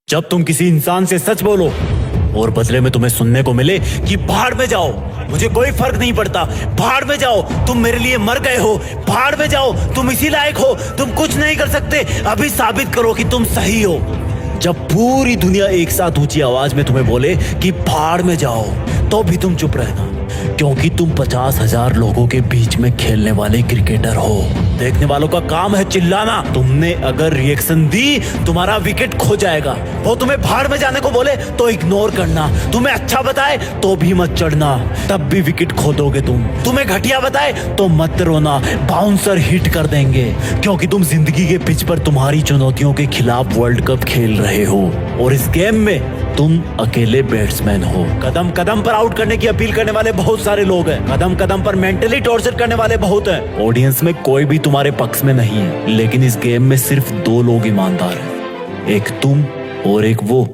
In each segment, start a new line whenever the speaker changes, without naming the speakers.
जब तुम किसी इंसान से सच बोलो और बदले में तुम्हें सुनने को मिले कि भाड़ में जाओ, मुझे कोई फर्क नहीं पड़ता, भाड़ में जाओ, तुम मेरे लिए मर गए हो, भाड़ में जाओ, तुम इसी लायक हो, तुम कुछ नहीं कर सकते, अभी साबित करो कि तुम सही हो। जब पूरी दुनिया एक साथ ऊंची आवाज में तुम्हें बोले कि भाड़ में जाओ, तो भी तुम चुप रहना, क्योंकि तुम 50,000 लोगों के बीच में खेलने वाले क्रिकेटर हो। देखने वालों का काम है चिल्लाना। तुमने अगर रिएक्शन दी, तुम्हारा विकेट खो जाएगा। वो तुम्हें भाड़ में जाने को बोले तो इग्नोर करना, तुम्हें अच्छा बताए तो भी मत चढ़ना, तब भी विकेट खो दोगे तुम। तुम्हें घटिया बताए तो मत रोना, बाउंसर हिट कर देंगे, क्योंकि तुम जिंदगी के पिच पर तुम्हारी चुनौतियों के खिलाफ वर्ल्ड कप खेल रहे हो और इस गेम में तुम अकेले बैट्समैन हो। कदम कदम पर आउट करने की अपील करने वाले बहुत सारे लोग हैं, कदम कदम पर मेंटली टॉर्चर करने वाले बहुत हैं। ऑडियंस में कोई भी तुम्हारे पक्ष में नहीं है, लेकिन इस गेम में सिर्फ 2 लोग ईमानदार हैं, एक तुम और एक वो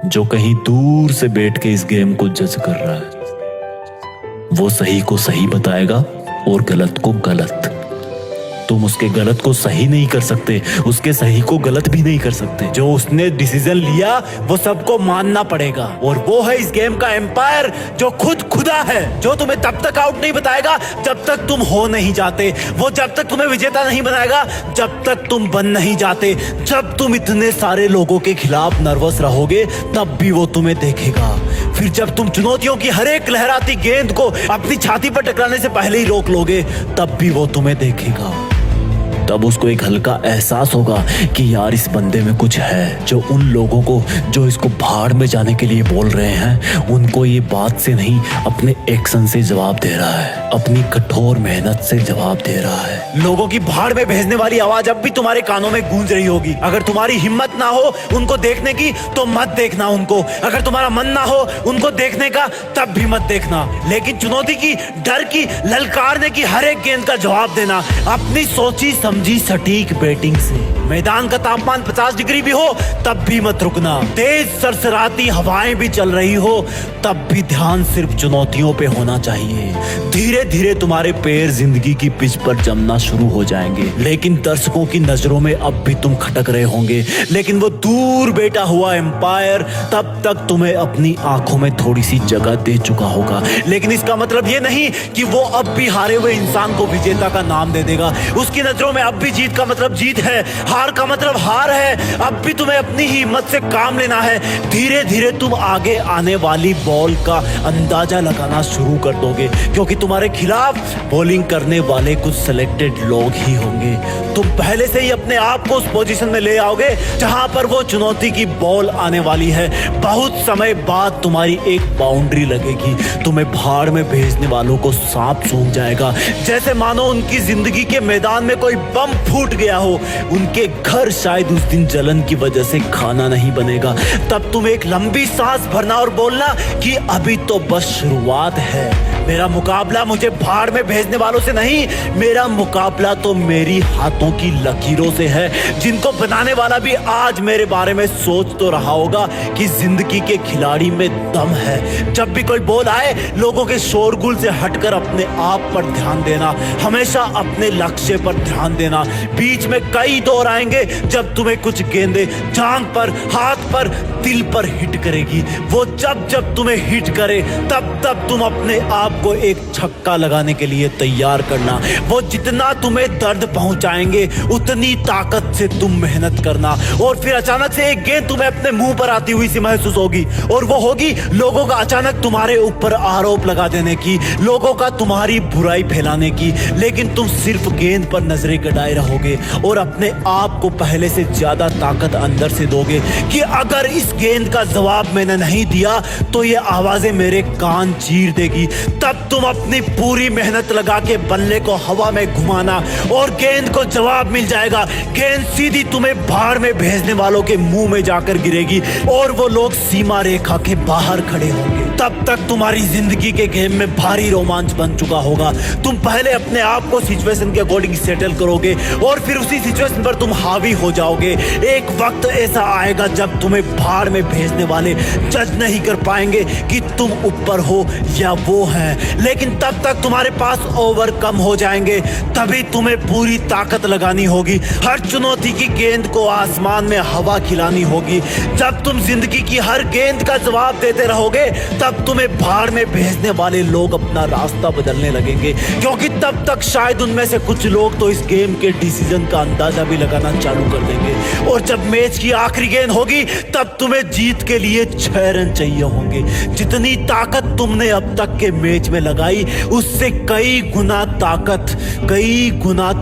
जो कहीं दूर से बैठ के इस गेम को जज कर रहा है। वो सही को सही बताएगा और गलत को गलत। तुम उसके गलत को सही नहीं कर सकते, उसके सही को गलत भी नहीं कर सकते। जो उसने डिसीजन लिया वो सबको मानना पड़ेगा, और वो है इस गेम का एम्पायर जो खुद खुदा है, जो तुम्हें तब तक आउट नहीं बताएगा जब तक तुम हो नहीं जाते, वो जब तक तुम्हें विजेता नहीं बनाएगा जब तक तुम बन नहीं जाते। जब तुम इतने सारे लोगों के खिलाफ नर्वस रहोगे तब भी वो तुम्हें देखेगा। फिर जब तुम चुनौतियों की हर एक लहराती गेंद को अपनी छाती पर टकराने से पहले ही रोक लोगे तब भी वो तुम्हें देखेगा। तब उसको एक हल्का एहसास होगा कि यार इस बंदे में कुछ है, जो उन लोगों को जो इसको भाड़ में जाने के लिए बोल रहे हैं उनको ये बात से नहीं अपने एक्शन से जवाब दे रहा है, अपनी कठोर मेहनत से जवाब दे रहा है। लोगों की भाड़ में भेजने वाली आवाज अब भी तुम्हारे कानों में गूंज रही होगी। अगर तुम्हारी हिम्मत ना हो उनको देखने की तो मत देखना उनको, अगर तुम्हारा मन ना हो उनको देखने का तब भी मत देखना, लेकिन चुनौती की, डर की, ललकारने की हर एक गेंद का जवाब देना अपनी सोची समझी सटीक बैटिंग से। मैदान का तापमान 50 डिग्री भी हो तब भी मत रुकना, तेज सरसराती हवाएं भी चल रही हो तब भी ध्यान सिर्फ चुनौतियों पे होना चाहिए। धीरे धीरे तुम्हारे पैर जिंदगी की पिच पर जमना शुरू हो जाएंगे, लेकिन दर्शकों की नजरों में अब भी तुम खटक रहे होंगे, लेकिन वो दूर बैठा हुआ एम्पायर तब तक तुम्हें अपनी आंखों में थोड़ी सी जगह दे चुका होगा। लेकिन इसका मतलब ये नहीं कि वो अब भी हारे हुए इंसान को विजेता का नाम दे देगा। उसकी नजरों में अब भी जीत का मतलब जीत है, हार का मतलब हार है। अब भी तुम्हें अपनी ही हिम्मत से काम लेना है। धीरे धीरे तुम आगे आने वाली बॉल का अंदाजा लगाना शुरू कर दोगे, क्योंकि तुम्हारे खिलाफ बॉलिंग करने वाले कुछ सिलेक्टेड लोग ही होंगे। तुम पहले से ही अपने आप को उस पोजीशन में ले आओगे जहां पर वो चुनौती की बॉल आने वाली है। बहुत समय बाद तुम्हारी एक बाउंड्री लगेगी, तुम्हें भाड़ में भेजने वालों को सांप सूंघ जाएगा, जैसे मानो उनकी जिंदगी के मैदान में कोई बम फूट गया हो। उनके घर शायद उस दिन जलन की वजह से खाना नहीं बनेगा। तब तुम एक लंबी सांस भरना और बोलना कि अभी तो बस शुरुआत है। मेरा मुकाबला मुझे भाड़ में भेजने वालों से नहीं, मेरा मुकाबला तो मेरी हाथों की लकीरों से है, जिनको बनाने वाला भी आज मेरे बारे में सोच तो रहा होगा कि जिंदगी के खिलाड़ी में दम है। जब भी कोई बॉल आए, लोगों के शोरगुल से हटकर अपने आप पर ध्यान देना, हमेशा अपने लक्ष्य पर ध्यान देना। बीच में कई दौर आएंगे जब तुम्हें कुछ गेंदें जांघ पर, हाथ पर, दिल पर हिट करेगी। वो जब जब तुम्हें हिट करे तब तब तुम अपने आप को एक छक्का लगाने के लिए तैयार करना। वो जितना तुम्हें दर्द पहुंचाएंगे उतनी ताकत से तुम मेहनत करना, और फिर अचानक से एक गेंद तुम्हें अपने मुंह पर आती हुई सी महसूस होगी, और वो होगी लोगों का अचानक तुम्हारे ऊपर आरोप लगा देने की, लोगों का तुम्हारी बुराई फैलाने की। लेकिन तुम सिर्फ गेंद पर नजरें गड़ाए रहोगे और अपने आप को पहले से ज्यादा ताकत अंदर से दोगे कि अगर इस गेंद का जवाब मैंने नहीं दिया तो ये आवाजें मेरे कान चीर देगी। तब तुम अपनी पूरी मेहनत लगा के बल्ले को हवा में घुमाना और गेंद को जवाब मिल जाएगा। गेंद सीधी तुम्हें भाड़ में भेजने वालों के मुंह में जाकर गिरेगी और वो लोग सीमा रेखा के बाहर खड़े होंगे। तब तक तुम्हारी जिंदगी के गेम में भारी रोमांच बन चुका होगा। तुम पहले अपने आप को सिचुएशन के अकॉर्डिंग सेटल करोगे और फिर उसी सिचुएशन पर तुम हावी हो जाओगे। एक वक्त ऐसा आएगा जब तुम्हें भाड़ में भेजने वाले जज नहीं कर पाएंगे कि तुम ऊपर हो या वो है, लेकिन तब तक तुम्हारे पास ओवरकम हो जाएंगे। तभी तुम्हें पूरी ताकत लगानी होगी, हर चुनौती की गेंद को आसमान में हवा खिलानी होगी। जब तुम जिंदगी की हर गेंद का जवाब देते रहोगे तब तुम्हें भाड़ में भेजने वाले लोग अपना रास्ता बदलने लगेंगे, क्योंकि तब तक शायद उनमें से कुछ लोग तो इस गेम के डिसीजन का अंदाजा भी लगाना चालू कर देंगे। और जब मैच की आखिरी गेंद होगी तब तुम्हें जीत के लिए 6 रन चाहिए होंगे। जितनी ताकत तुमने अब तक के मैच में लगाई उससे कई गुना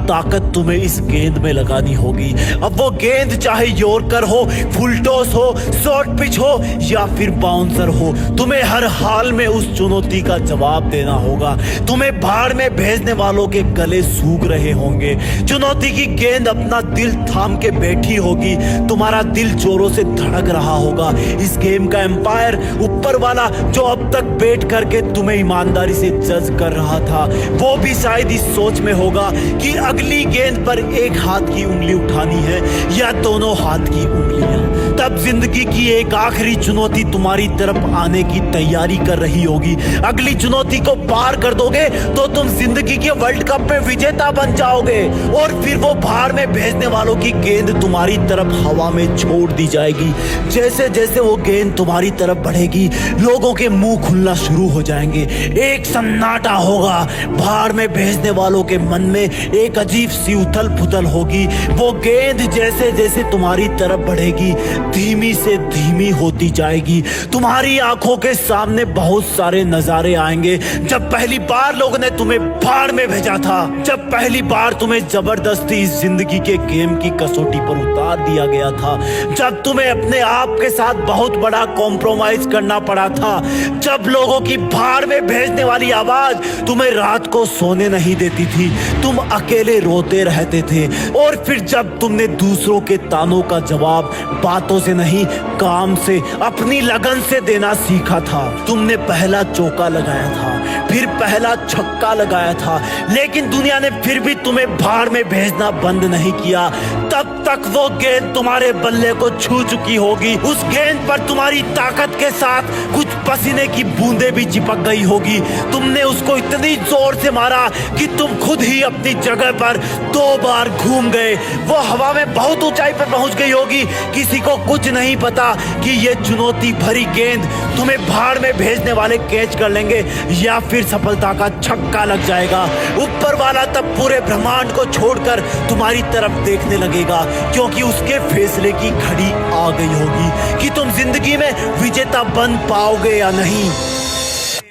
ताकत तुम्हें इस गेंद में लगानी होगी। अब वो गेंद चाहे यॉर्कर हो, फुल टॉस हो, शॉर्ट पिच हो या फिर बाउंसर हो, तुम्हें हर हाल में उस चुनौती का जवाब देना होगा। तुम्हें भाड़ में भेजने वालों के गले सूख रहे होंगे, चुनौती की गेंद अपना दिल थाम के बैठी होगी, तुम्हारा दिल जोरों से धड़क रहा होगा। इस गेम का एम्पायर ऊपर वाला जो अब तक बैठ करके तुम्हें ईमानदारी से जज कर रहा था, वो भी शायद इस सोच में होगा कि अगली गेंद पर एक हाथ की उंगली उठानी है या दोनों हाथ की उंगलियां। तब जिंदगी की एक आखिरी चुनौती तुम्हारी तरफ आने की तैयारी कर रही होगी। अगली चुनौती को पार कर दोगे तो तुम जिंदगी के वर्ल्ड कप में विजेता बन जाओगे और फिर वो भाड़ में भेजने वालों की गेंद तुम्हारी तरफ हवा में छोड़ दी जाएगी। जैसे जैसे वो गेंद तुम्हारी तरफ बढ़ेगी लोगों के मुंह खुलना शुरू हो जाएंगे, एक सन्नाटा होगा। भाड़ में भेजने वालों के मन में एक अजीब सी उथल पुथल होगी। वो गेंद जैसे जैसे तुम्हारी तरफ बढ़ेगी धीमी से धीमी होती जाएगी। तुम्हारी आंखों के सामने बहुत सारे नजारे आएंगे। जब पहली बार लोगों ने तुम्हें भाड़ में भेजा था, जब पहली बार तुम्हें जबरदस्ती इस जिंदगी के गेम की कसौटी पर उतार दिया गया था, जब तुम्हें अपने आप के साथ बहुत बड़ा कॉम्प्रोमाइज करना पड़ा था, जब लोगों की भाड़ में भेजने वाली आवाज तुम्हें रात को सोने नहीं देती थी, तुम अकेले रोते रहते थे। और फिर जब तुमने दूसरों के तानों का जवाब बातों से नहीं काम से, अपनी लगन से देना सीखा था। तुमने पहला चौका लगाया था, फिर पहला छक्का लगाया था, लेकिन दुनिया ने फिर भी तुम्हें भाड़ में भेजना बंद नहीं किया। तब तक वो गेंद तुम्हारे बल्ले को छू चुकी होगी। उस गेंद पर तुम्हारी ताकत के साथ कुछ पसीने की बूंदें भी चिपक गई होगी। तुमने उसको इतनी जोर से मारा कि तुम खुद ही अपनी जगह पर 2 बार घूम गए। वो हवा में बहुत ऊंचाई पर पहुंच गई होगी। किसी को कुछ नहीं पता कि ये चुनौती भरी गेंद तुम्हें भाड़ में भेजने वाले कैच कर लेंगे या फिर सफलता का छक्का लग जाएगा। ऊपर वाला तब पूरे ब्रह्मांड को छोड़कर तुम्हारी तरफ देखने लगेगा, क्योंकि उसके फैसले की घड़ी आ गई होगी कि तुम जिंदगी में विजेता बन पाओगे या नहीं।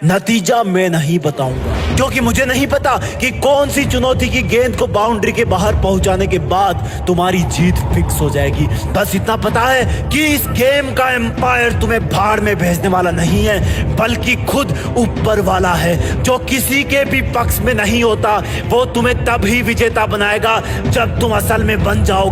नतीजा मैं नहीं बताऊंगा, क्योंकि मुझे नहीं पता कि कौन सी चुनौती की गेंद को बाउंड्री के बाहर पहुंचाने के बाद तुम्हारी जीत फिक्स हो जाएगी। बस इतना पता है कि इस गेम का एम्पायर तुम्हें भाड़ में भेजने वाला नहीं है, बल्कि खुद ऊपर वाला है, जो किसी के भी पक्ष में नहीं होता। वो तुम्हें तभी विजेता बनाएगा जब तुम असल में बन जाओ